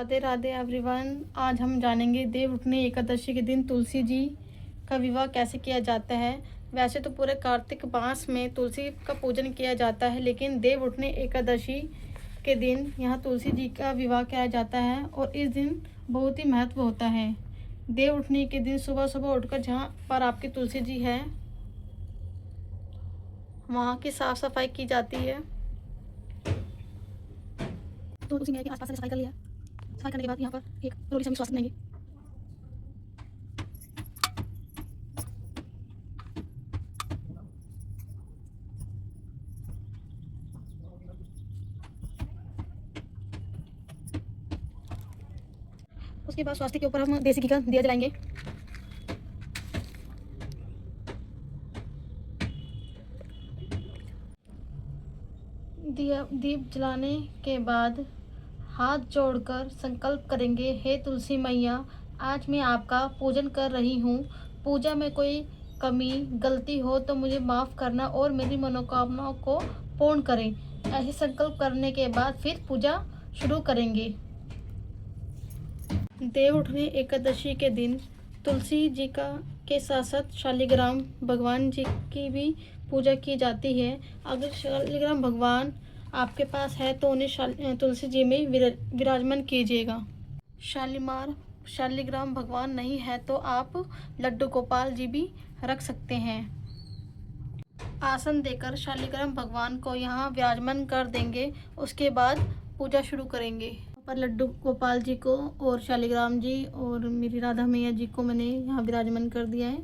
Radhe Radhe everyone. आज हम जानेंगे देव उठनी एकादशी के दिन तुलसी जी का विवाह कैसे किया जाता है। वैसे तो पूरे कार्तिक मास में तुलसी का पूजन किया जाता है, लेकिन देव उठनी एकादशी के दिन यहाँ तुलसी जी का विवाह किया जाता है और इस दिन बहुत ही महत्व होता है। देव उठनी के दिन सुबह सुबह उठकर जहाँ पर आपकी तुलसी जी है वहाँ की साफ सफाई की जाती है। तो तुलसी मैया के आसपास से सफाई कर लिया। सफाई करने के बाद यहाँ पर एक रोटी से हम स्वास्थ्य लेंगे। उसके बाद स्वास्थ्य के ऊपर हम देसी घी का दिया जलाएंगे। दीप जलाने के बाद हाथ जोड़कर संकल्प करेंगे, हे तुलसी मैया, आज मैं आपका पूजन कर रही हूँ। पूजा में कोई कमी गलती हो तो मुझे माफ़ करना और मेरी मनोकामनाओं को पूर्ण करें। ऐसे संकल्प करने के बाद फिर पूजा शुरू करेंगे। देव उठनी एकादशी के दिन तुलसी जी का के साथ साथ शालिग्राम भगवान जी की भी पूजा की जाती है। अगर शालिग्राम भगवान आपके पास है तो उन्हें तुलसी जी में विराजमान कीजिएगा। शालिग्राम भगवान नहीं है तो आप लड्डू गोपाल जी भी रख सकते हैं। आसन देकर शालिग्राम भगवान को यहाँ विराजमान कर देंगे। उसके बाद पूजा शुरू करेंगे। पर लड्डू गोपाल जी को और शालिग्राम जी और मेरी राधा मैया जी को मैंने यहाँ विराजमान कर दिया है।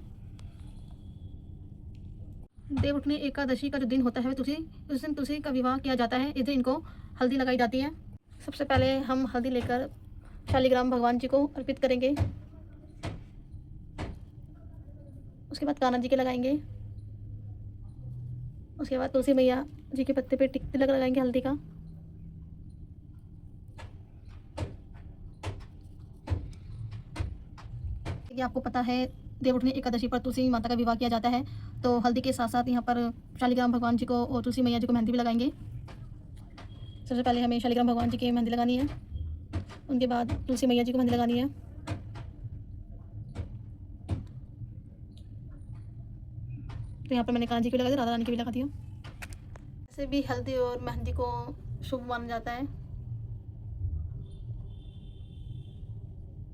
देव उठनी एकादशी का जो दिन होता है उस दिन तुलसी का विवाह किया जाता है। इस दिन इनको हल्दी लगाई जाती है। सबसे पहले हम हल्दी लेकर शालिग्राम भगवान जी को अर्पित करेंगे। उसके बाद कान्हा जी के लगाएंगे। उसके बाद तुलसी मैया जी के पत्ते पे तिलक लगाएंगे हल्दी का। ये आपको पता है देव उठनी एकादशी पर तुलसी माता का विवाह किया जाता है, तो हल्दी के साथ साथ यहाँ पर शालिग्राम भगवान जी को और तुलसी मैया जी को मेहंदी भी लगाएंगे। सबसे पहले हमें शालिग्राम भगवान जी की मेहंदी लगानी है, उनके बाद तुलसी मैया जी को मेहंदी लगानी है। तो यहाँ पर मैंने कान्हा जी की भी लगा दी, राधा रानी की भी लगा दी। ऐसे भी हल्दी और मेहंदी को शुभ माना जाता है।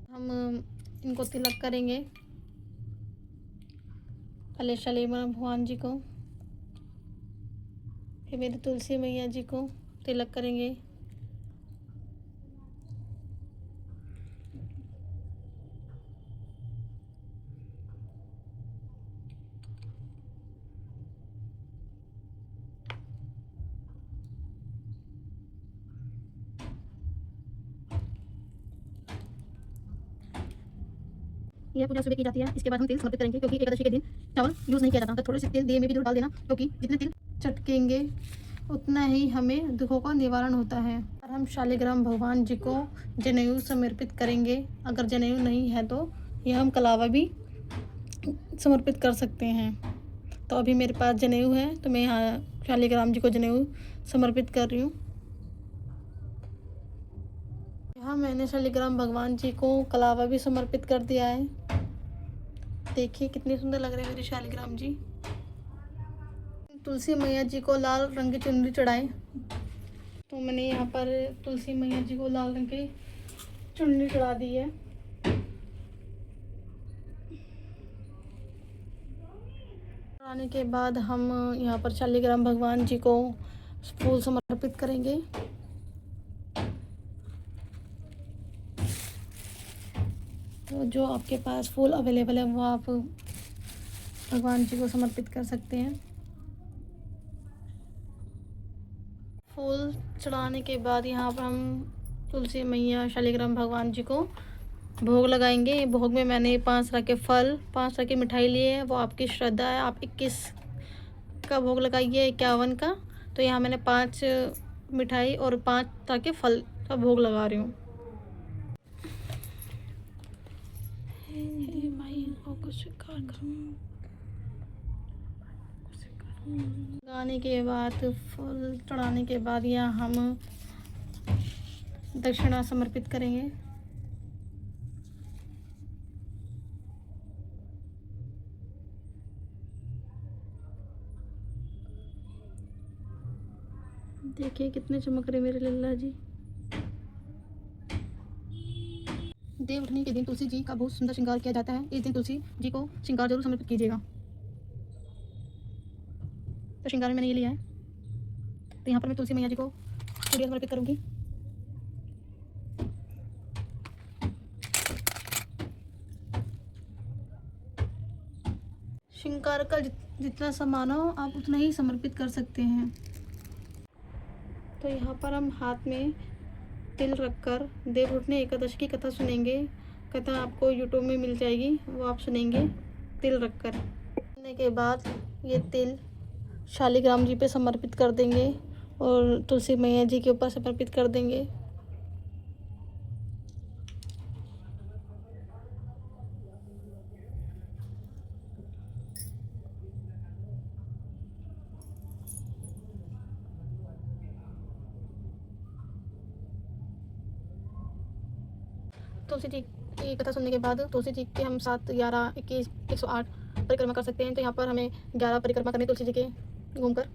हम इनको तिलक करेंगे, पहले शालिग्राम भगवान जी को, फिर मेरी तुलसी मैया जी को तिलक करेंगे। यह पूजा सुबह की जाती है। इसके बाद हम तेल समर्पित करेंगे, क्योंकि एकादशी के दिन चावल यूज़ नहीं किया जाता। तो थोड़े से तेल दिए में भी जरूर डाल देना, क्योंकि जितने तेल चटकेंगे उतना ही हमें दुखों का निवारण होता है। और हम शालिग्राम भगवान जी को जनेऊ समर्पित करेंगे। अगर जनेऊ नहीं है तो यह हम कलावा भी समर्पित कर सकते हैं। तो अभी मेरे पास जनेऊ है तो मैं यहाँ शालिग्राम जी को जनेऊ समर्पित कर रही हूँ। यहाँ मैंने शालिग्राम भगवान जी को कलावा भी समर्पित कर दिया है। देखिए कितनी सुंदर लग रहे हैं मेरे शालिग्राम जी। तुलसी मैया जी को लाल रंग की चुनरी चढ़ाए, तो मैंने यहाँ पर तुलसी मैया जी को लाल रंग की चुनरी चढ़ा दी है। चढ़ाने के बाद हम यहाँ पर शालिग्राम भगवान जी को फूल समर्पित करेंगे। तो जो आपके पास फूल अवेलेबल है वो आप भगवान जी को समर्पित कर सकते हैं। फूल चढ़ाने के बाद यहाँ पर हम तुलसी मैया शालिग्राम भगवान जी को भोग लगाएंगे। भोग में मैंने 5 तरह के फल, 5 तरह की मिठाई लिए है। वो आपकी श्रद्धा है, आप 21 का भोग लगाइए, 51 का। तो यहाँ मैंने 5 मिठाई और 5 तरह के फल का भोग लगा रही हूँ। लगाने के बाद फूल चढ़ाने के बाद यहाँ हम दक्षिणा समर्पित करेंगे। देखिए कितने चमक रहे मेरे लल्ला जी। देव उठनी के दिन तुलसी जी का बहुत सुंदर श्रृंगार किया जाता है। इस दिन तुलसी जी को श्रृंगार जरूर समर्पित कीजिएगा। तो श्रृंगार में मैंने ये लिया है, तो यहाँ पर मैं तुलसी मैया जी को चूड़ियाँ समर्पित करूँगी। श्रृंगार का जितना सामान हो आप उतना ही समर्पित कर सकते हैं। तो यहाँ पर हम हाथ में तिल रखकर देवउठनी एकादशी की कथा सुनेंगे। कथा आपको यूट्यूब में मिल जाएगी, वो आप सुनेंगे तिल रखकर। सुनने के बाद ये तिल शालिग्राम जी पे समर्पित कर देंगे और तुलसी मैया जी के ऊपर समर्पित कर देंगे। तुलसी जी की कथा सुनने के बाद तुलसी जी के हम 7, 11, 21, 108 परिक्रमा कर सकते हैं। तो यहाँ पर हमें 11 परिक्रमा करनी तुलसी जी के घूमकर।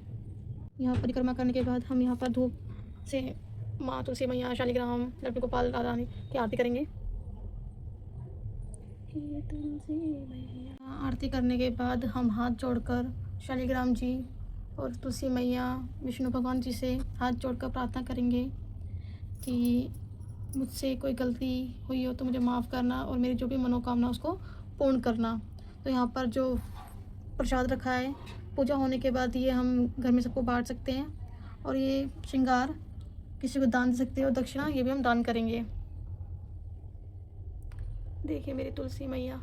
यहाँ परिक्रमा करने के बाद हम यहाँ पर धूप से माँ तुलसी मैया, शालिग्राम, लड्डू गोपाल, राधा रानी की आरती करेंगे। आरती करने के बाद हम हाथ जोड़कर शालिग्राम जी और तुलसी मैया, विष्णु भगवान जी से हाथ जोड़कर प्रार्थना करेंगे कि मुझसे कोई गलती हुई हो तो मुझे माफ़ करना और मेरी जो भी मनोकामना उसको पूर्ण करना। तो यहाँ पर जो प्रसाद रखा है, पूजा होने के बाद ये हम घर में सबको बांट सकते हैं। और ये श्रृंगार किसी को दान दे सकते हो, दक्षिणा ये भी हम दान करेंगे। देखिए मेरी तुलसी मैया।